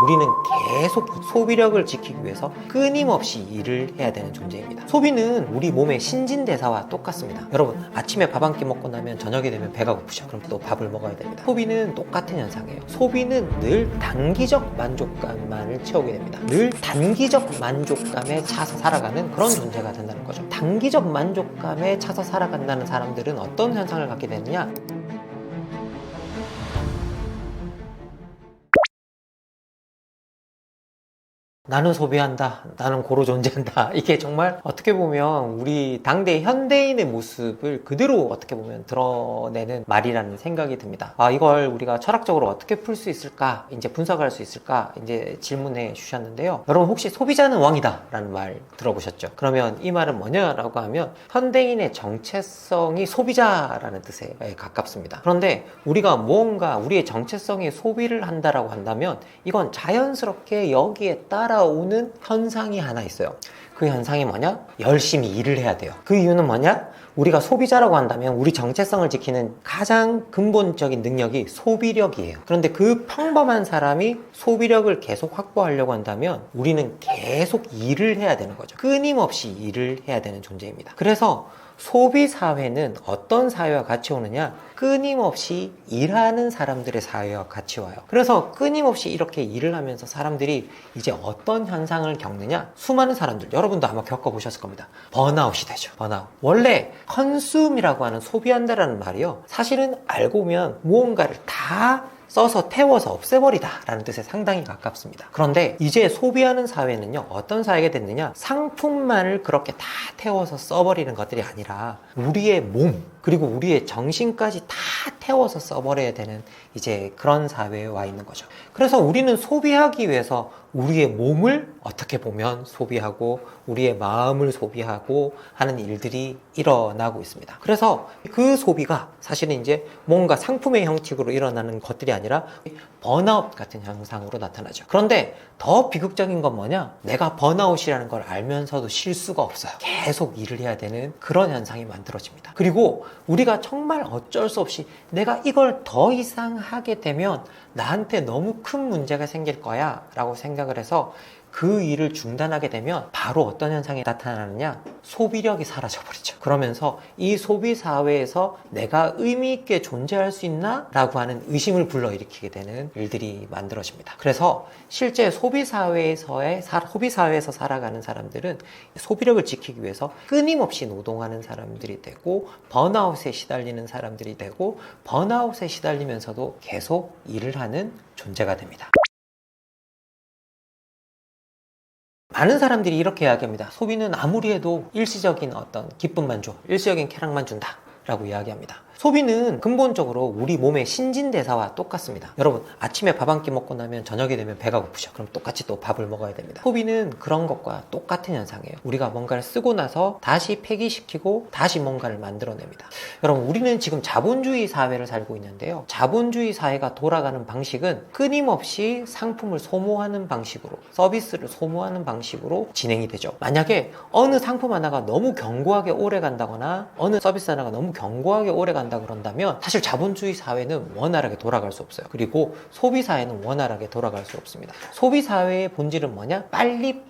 우리는 계속 소비력을 지키기 위해서 끊임없이 일을 해야 되는 존재입니다. 소비는 우리 몸의 신진대사와 똑같습니다. 여러분, 아침에 밥 한 끼 먹고 나면 저녁이 되면 배가 고프죠. 그럼 또 밥을 먹어야 됩니다. 소비는 똑같은 현상이에요. 소비는 늘 단기적 만족감만을 채우게 됩니다. 늘 단기적 만족감에 차서 살아가는 그런 존재가 된다는 거죠. 단기적 만족감에 차서 살아간다는 사람들은 어떤 현상을 갖게 되느냐? 나는 소비한다. 나는 고로 존재한다. 이게 정말 어떻게 보면 우리 당대 현대인의 모습을 그대로 어떻게 보면 드러내는 말이라는 생각이 듭니다. 이걸 우리가 철학적으로 어떻게 풀 수 있을까? 이제 분석할 수 있을까? 이제 질문해 주셨는데요. 여러분 혹시 소비자는 왕이다 라는 말 들어보셨죠? 그러면 이 말은 뭐냐라고 하면 현대인의 정체성이 소비자라는 뜻에 가깝습니다. 그런데 우리가 무언가 우리의 정체성이 소비를 한다라고 한다면 이건 자연스럽게 여기에 따라오는 현상이 하나 있어요. 그 현상이 뭐냐? 열심히 일을 해야 돼요. 그 이유는 뭐냐? 우리가 소비자라고 한다면 우리 정체성을 지키는 가장 근본적인 능력이 소비력이에요. 그런데 그 평범한 사람이 소비력을 계속 확보하려고 한다면 우리는 계속 일을 해야 되는 거죠. 끊임없이 일을 해야 되는 존재입니다. 그래서 소비 사회는 어떤 사회와 같이 오느냐? 끊임없이 일하는 사람들의 사회와 같이 와요. 그래서 끊임없이 이렇게 일을 하면서 사람들이 이제 어떤 현상을 겪느냐? 수많은 사람들, 여러분도 아마 겪어보셨을 겁니다. 번아웃이 되죠. 번아웃. 원래 컨숨이라고 하는 소비한다라는 말이요, 사실은 알고 보면 무언가를 다 써서 태워서 없애버리다 라는 뜻에 상당히 가깝습니다. 그런데 이제 소비하는 사회는요, 어떤 사회가 됐느냐? 상품만을 그렇게 다 태워서 써버리는 것들이 아니라 우리의 몸 그리고 우리의 정신까지 다 태워서 써버려야 되는 이제 그런 사회에 와 있는 거죠. 그래서 우리는 소비하기 위해서 우리의 몸을 어떻게 보면 소비하고 우리의 마음을 소비하고 하는 일들이 일어나고 있습니다. 그래서 그 소비가 사실은 이제 뭔가 상품의 형식으로 일어나는 것들이 아니라 번아웃 같은 현상으로 나타나죠. 그런데 더 비극적인 건 뭐냐? 내가 번아웃이라는 걸 알면서도 쉴 수가 없어요. 계속 일을 해야 되는 그런 현상이 만들어집니다. 그리고 우리가 정말 어쩔 수 없이 내가 이걸 더 이상 하게 되면 나한테 너무 큰 문제가 생길 거야 라고 생각을 해서 그 일을 중단하게 되면 바로 어떤 현상이 나타나느냐? 소비력이 사라져버리죠. 그러면서 이 소비 사회에서 내가 의미 있게 존재할 수 있나? 라고 하는 의심을 불러일으키게 되는 일들이 만들어집니다. 그래서 실제 소비 사회에서 살아가는 사람들은 소비력을 지키기 위해서 끊임없이 노동하는 사람들이 되고 번아웃에 시달리는 사람들이 되고 번아웃에 시달리면서도 계속 일을 하는 존재가 됩니다. 많은 사람들이 이렇게 이야기합니다. 소비는 아무리 해도 일시적인 어떤 기쁨만 줘, 일시적인 쾌락만 준다 라고 이야기합니다. 소비는 근본적으로 우리 몸의 신진대사와 똑같습니다. 여러분, 아침에 밥 한 끼 먹고 나면 저녁이 되면 배가 고프죠. 그럼 똑같이 또 밥을 먹어야 됩니다. 소비는 그런 것과 똑같은 현상이에요. 우리가 뭔가를 쓰고 나서 다시 폐기시키고 다시 뭔가를 만들어냅니다. 여러분, 우리는 지금 자본주의 사회를 살고 있는데요, 자본주의 사회가 돌아가는 방식은 끊임없이 상품을 소모하는 방식으로, 서비스를 소모하는 방식으로 진행이 되죠. 만약에 어느 상품 하나가 너무 견고하게 오래 간다거나 어느 서비스 하나가 너무 견고하게 오래 간다 그런다면 사실 자본주의 사회는 원활하게 돌아갈 수 없어요. 그리고 소비 사회는 원활하게 돌아갈 수 없습니다. 소비 사회의 본질은 뭐냐? 빨리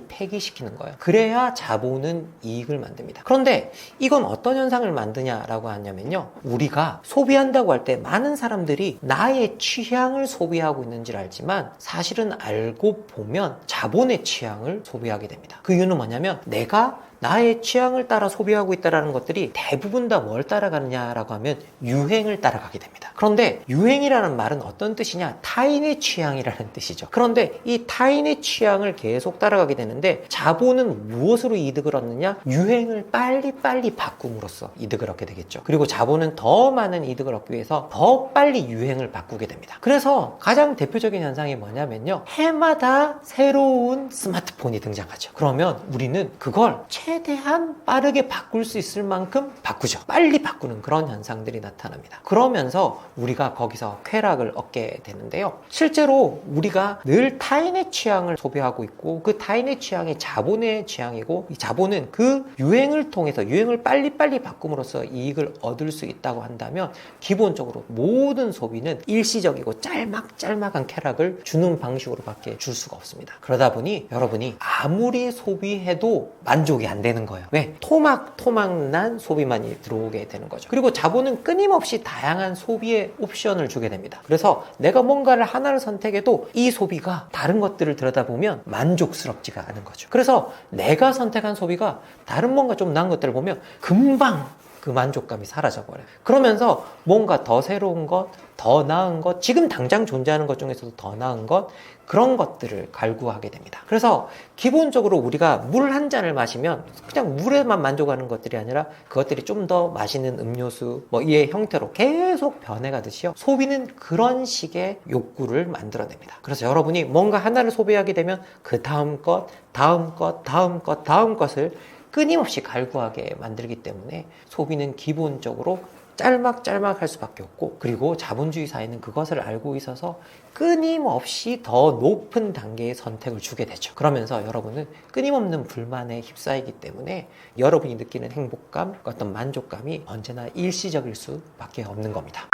폐기시키는 거예요. 그래야 자본은 이익을 만듭니다. 그런데 이건 어떤 현상을 만드냐라고 하냐면요, 우리가 소비한다고 할 때 많은 사람들이 나의 취향을 소비하고 있는지를 알지만 사실은 알고 보면 자본의 취향을 소비하게 됩니다. 그 이유는 뭐냐면 내가 나의 취향을 따라 소비하고 있다는 것들이 대부분 다 뭘 따라가느냐라고 하면 유행을 따라가게 됩니다. 그런데 유행이라는 말은 어떤 뜻이냐? 타인의 취향이라는 뜻이죠. 그런데 이 타인의 취향을 계속 따라가게 되는데 자본은 무엇으로 이득을 얻느냐? 유행을 빨리 바꿈으로써 이득을 얻게 되겠죠. 그리고 자본은 더 많은 이득을 얻기 위해서 더 빨리 유행을 바꾸게 됩니다. 그래서 가장 대표적인 현상이 뭐냐면요, 해마다 새로운 스마트폰이 등장하죠. 그러면 우리는 그걸 최대한 빠르게 바꿀 수 있을 만큼 바꾸죠. 빨리 바꾸는 그런 현상들이 나타납니다. 그러면서 우리가 거기서 쾌락을 얻게 되는데요. 실제로 우리가 늘 타인의 취향을 소비하고 있고 그 타인의 취향이 자본의 취향이고 이 자본은 그 유행을 통해서 유행을 빨리빨리 바꿈으로써 이익을 얻을 수 있다고 한다면 기본적으로 모든 소비는 일시적이고 짤막짤막한 쾌락을 주는 방식으로 밖에 줄 수가 없습니다. 그러다 보니 여러분이 아무리 소비해도 만족이 안 되는 거예요. 왜? 토막난 소비만이 들어오게 되는 거죠. 그리고 자본은 끊임없이 다양한 소비의 옵션을 주게 됩니다. 그래서 내가 뭔가를 하나를 선택해도 이 소비가 다른 것들을 들여다보면 만족스럽지가 않은 거죠. 그래서 내가 선택한 소비가 다른 뭔가 좀 나은 것들을 보면 금방 그 만족감이 사라져버려요. 그러면서 뭔가 더 새로운 것, 더 나은 것, 지금 당장 존재하는 것 중에서도 더 나은 것, 그런 것들을 갈구하게 됩니다. 그래서 기본적으로 우리가 물 한 잔을 마시면 그냥 물에만 만족하는 것들이 아니라 그것들이 좀 더 맛있는 음료수, 이의 형태로 계속 변해가듯이요. 소비는 그런 식의 욕구를 만들어냅니다. 그래서 여러분이 뭔가 하나를 소비하게 되면 그 다음 것, 다음 것, 다음 것, 다음 것을 끊임없이 갈구하게 만들기 때문에 소비는 기본적으로 짤막짤막할 수밖에 없고, 그리고 자본주의 사회는 그것을 알고 있어서 끊임없이 더 높은 단계의 선택을 주게 되죠. 그러면서 여러분은 끊임없는 불만에 휩싸이기 때문에 여러분이 느끼는 행복감, 어떤 만족감이 언제나 일시적일 수밖에 없는 겁니다.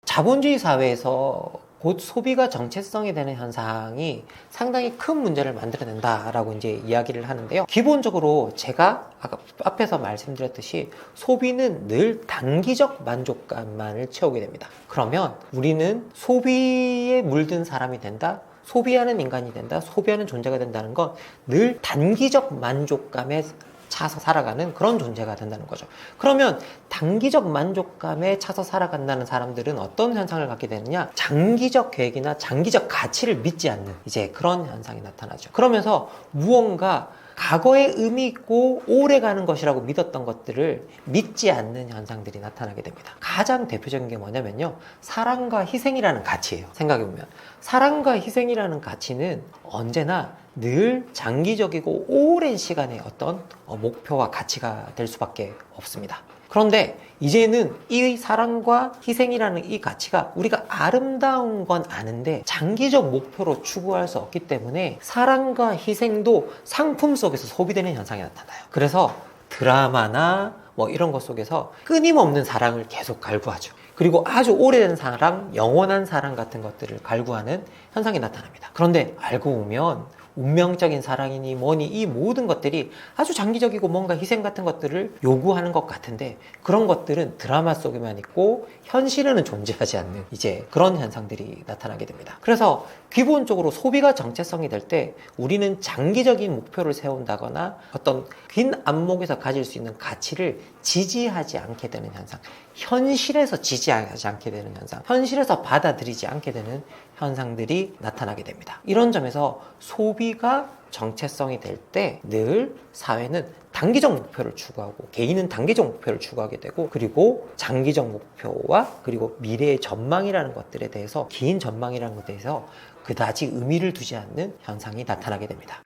자본주의 사회에서 곧 소비가 정체성이 되는 현상이 상당히 큰 문제를 만들어낸다라고 이제 이야기를 하는데요. 기본적으로 제가 아까 앞에서 말씀드렸듯이 소비는 늘 단기적 만족감만을 채우게 됩니다. 그러면 우리는 소비에 물든 사람이 된다, 소비하는 인간이 된다, 소비하는 존재가 된다는 건 늘 단기적 만족감에 차서 살아가는 그런 존재가 된다는 거죠. 그러면 단기적 만족감에 차서 살아간다는 사람들은 어떤 현상을 갖게 되느냐? 장기적 계획이나 장기적 가치를 믿지 않는 이제 그런 현상이 나타나죠. 그러면서 무언가 과거에 의미 있고 오래 가는 것이라고 믿었던 것들을 믿지 않는 현상들이 나타나게 됩니다. 가장 대표적인 게 뭐냐면요, 사랑과 희생이라는 가치예요. 생각해보면 사랑과 희생이라는 가치는 언제나 늘 장기적이고 오랜 시간의 어떤 목표와 가치가 될 수밖에 없습니다. 그런데 이제는 이 사랑과 희생이라는 이 가치가 우리가 아름다운 건 아는데 장기적 목표로 추구할 수 없기 때문에 사랑과 희생도 상품 속에서 소비되는 현상이 나타나요. 그래서 드라마나 이런 것 속에서 끊임없는 사랑을 계속 갈구하죠. 그리고 아주 오래된 사랑, 영원한 사랑 같은 것들을 갈구하는 현상이 나타납니다. 그런데 알고 보면 운명적인 사랑이니 뭐니 이 모든 것들이 아주 장기적이고 뭔가 희생 같은 것들을 요구하는 것 같은데 그런 것들은 드라마 속에만 있고 현실에는 존재하지 않는 이제 그런 현상들이 나타나게 됩니다. 그래서 기본적으로 소비가 정체성이 될 때 우리는 장기적인 목표를 세운다거나 어떤 긴 안목에서 가질 수 있는 가치를 지지하지 않게 되는 현상, 현실에서 지지하지 않게 되는 현상, 현실에서 받아들이지 않게 되는 현상들이 나타나게 됩니다. 이런 점에서 소비가 정체성이 될 때 늘 사회는 단기적 목표를 추구하고 개인은 단기적 목표를 추구하게 되고 그리고 장기적 목표와 그리고 미래의 전망이라는 것들에 대해서 긴 전망이라는 것에 대해서 그다지 의미를 두지 않는 현상이 나타나게 됩니다.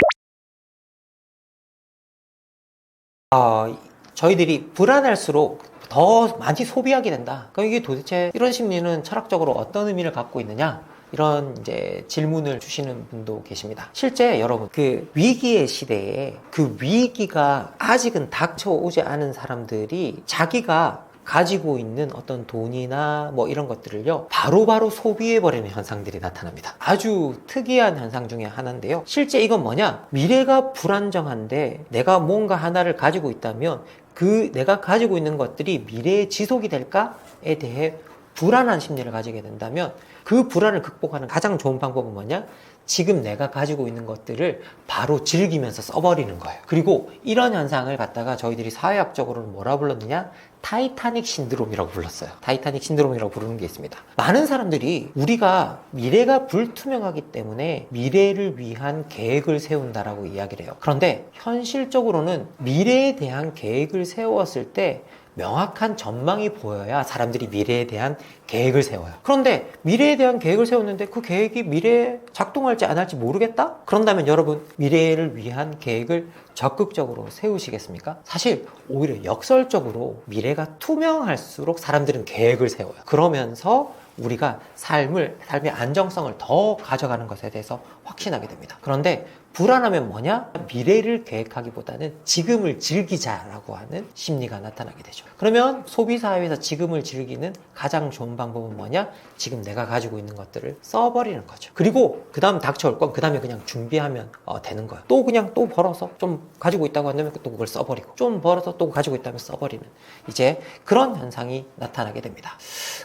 저희들이 불안할수록 더 많이 소비하게 된다. 그럼 이게 도대체 이런 심리는 철학적으로 어떤 의미를 갖고 있느냐? 이런 이제 질문을 주시는 분도 계십니다. 실제 여러분, 그 위기의 시대에 그 위기가 아직은 닥쳐오지 않은 사람들이 자기가 가지고 있는 어떤 돈이나 이런 것들을요, 바로바로 소비해버리는 현상들이 나타납니다. 아주 특이한 현상 중에 하나인데요. 실제 이건 뭐냐? 미래가 불안정한데 내가 뭔가 하나를 가지고 있다면 그 내가 가지고 있는 것들이 미래에 지속이 될까에 대해 불안한 심리를 가지게 된다면 그 불안을 극복하는 가장 좋은 방법은 뭐냐? 지금 내가 가지고 있는 것들을 바로 즐기면서 써버리는 거예요. 그리고 이런 현상을 갖다가 저희들이 사회학적으로는 뭐라 불렀느냐? 타이타닉 신드롬이라고 불렀어요. 타이타닉 신드롬이라고 부르는 게 있습니다. 많은 사람들이 우리가 미래가 불투명하기 때문에 미래를 위한 계획을 세운다라고 이야기를 해요. 그런데 현실적으로는 미래에 대한 계획을 세웠을 때 명확한 전망이 보여야 사람들이 미래에 대한 계획을 세워요. 그런데 미래에 대한 계획을 세웠는데 그 계획이 미래에 작동할지 안 할지 모르겠다? 그런다면 여러분, 미래를 위한 계획을 적극적으로 세우시겠습니까? 사실 오히려 역설적으로 미래가 투명할수록 사람들은 계획을 세워요. 그러면서 우리가 삶의 안정성을 더 가져가는 것에 대해서 확신하게 됩니다. 그런데 불안하면 뭐냐? 미래를 계획하기보다는 지금을 즐기자라고 하는 심리가 나타나게 되죠. 그러면 소비사회에서 지금을 즐기는 가장 좋은 방법은 뭐냐? 지금 내가 가지고 있는 것들을 써버리는 거죠. 그리고 그 다음 닥쳐올 건 그 다음에 그냥 준비하면 되는 거예요. 또 그냥 또 벌어서 좀 가지고 있다고 한다면 또 그걸 써버리고, 좀 벌어서 또 가지고 있다면 써버리는, 이제 그런 현상이 나타나게 됩니다.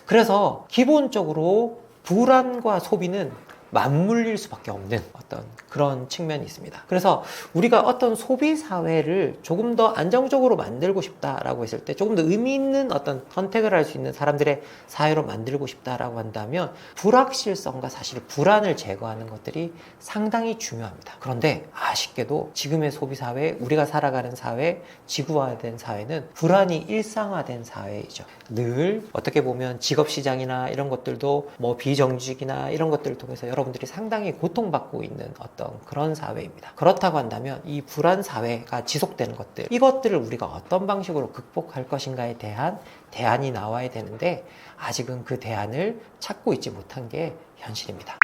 그래서 기본적으로 불안과 소비는 맞물릴 수밖에 없는 어떤 그런 측면이 있습니다. 그래서 우리가 어떤 소비 사회를 조금 더 안정적으로 만들고 싶다라고 했을 때, 조금 더 의미 있는 어떤 선택을 할 수 있는 사람들의 사회로 만들고 싶다라고 한다면 불확실성과 사실 불안을 제거하는 것들이 상당히 중요합니다. 그런데 아쉽게도 지금의 소비 사회, 우리가 살아가는 사회, 지구화된 사회는 불안이 일상화된 사회이죠. 늘 어떻게 보면 직업 시장이나 이런 것들도 뭐 비정규직이나 이런 것들을 통해서 여러분들이 상당히 고통받고 있는 어떤 그런 사회입니다. 그렇다고 한다면 이 불안 사회가 지속되는 것들, 이것들을 우리가 어떤 방식으로 극복할 것인가에 대한 대안이 나와야 되는데, 아직은 그 대안을 찾고 있지 못한 게 현실입니다.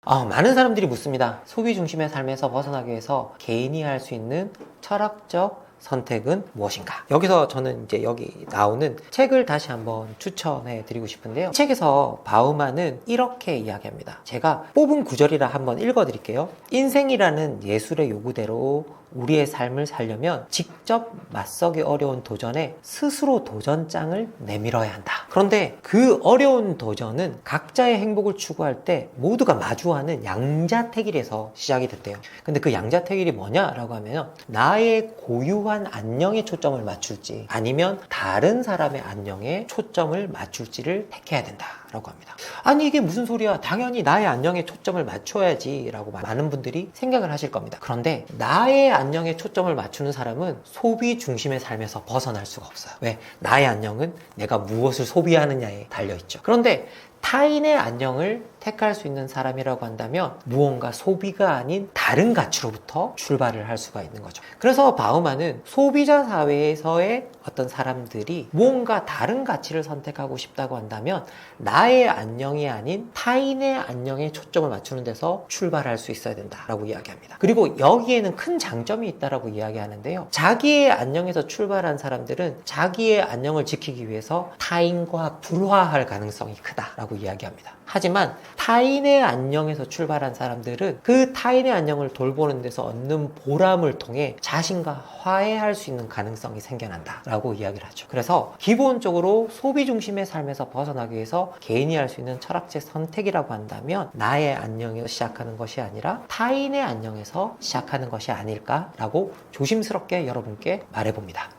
많은 사람들이 묻습니다. 소비 중심의 삶에서 벗어나기 위해서 개인이 할 수 있는 철학적 선택은 무엇인가? 여기서 저는 이제 여기 나오는 책을 다시 한번 추천해 드리고 싶은데요. 책에서 바우만은 이렇게 이야기합니다. 제가 뽑은 구절이라 한번 읽어 드릴게요. 인생이라는 예술의 요구대로 우리의 삶을 살려면 직접 맞서기 어려운 도전에 스스로 도전장을 내밀어야 한다. 그런데 그 어려운 도전은 각자의 행복을 추구할 때 모두가 마주하는 양자택일에서 시작이 됐대요. 근데 그 양자택일이 뭐냐라고 하면, 나의 고유한 안녕에 초점을 맞출지 아니면 다른 사람의 안녕에 초점을 맞출지를 택해야 된다라고 합니다. 아니 이게 무슨 소리야? 당연히 나의 안녕에 초점을 맞춰야지 라고 많은 분들이 생각을 하실 겁니다. 그런데 나의 안녕에 초점을 맞추는 사람은 소비 중심의 삶에서 벗어날 수가 없어요. 왜? 나의 안녕은 내가 무엇을 소비하느냐에 달려있죠. 그런데 타인의 안녕을 택할 수 있는 사람이라고 한다면 무언가 소비가 아닌 다른 가치로부터 출발을 할 수가 있는 거죠. 그래서 바우만은 소비자 사회에서의 어떤 사람들이 무언가 다른 가치를 선택하고 싶다고 한다면 나의 안녕이 아닌 타인의 안녕에 초점을 맞추는 데서 출발할 수 있어야 된다라고 이야기합니다. 그리고 여기에는 큰 장점이 있다라고 이야기하는데요. 자기의 안녕에서 출발한 사람들은 자기의 안녕을 지키기 위해서 타인과 불화할 가능성이 크다라고 이야기합니다. 하지만 타인의 안녕에서 출발한 사람들은 그 타인의 안녕을 돌보는 데서 얻는 보람을 통해 자신과 화해할 수 있는 가능성이 생겨난다 라고 이야기를 하죠. 그래서 기본적으로 소비 중심의 삶에서 벗어나기 위해서 개인이 할 수 있는 철학적 선택이라고 한다면 나의 안녕에서 시작하는 것이 아니라 타인의 안녕에서 시작하는 것이 아닐까라고 조심스럽게 여러분께 말해봅니다.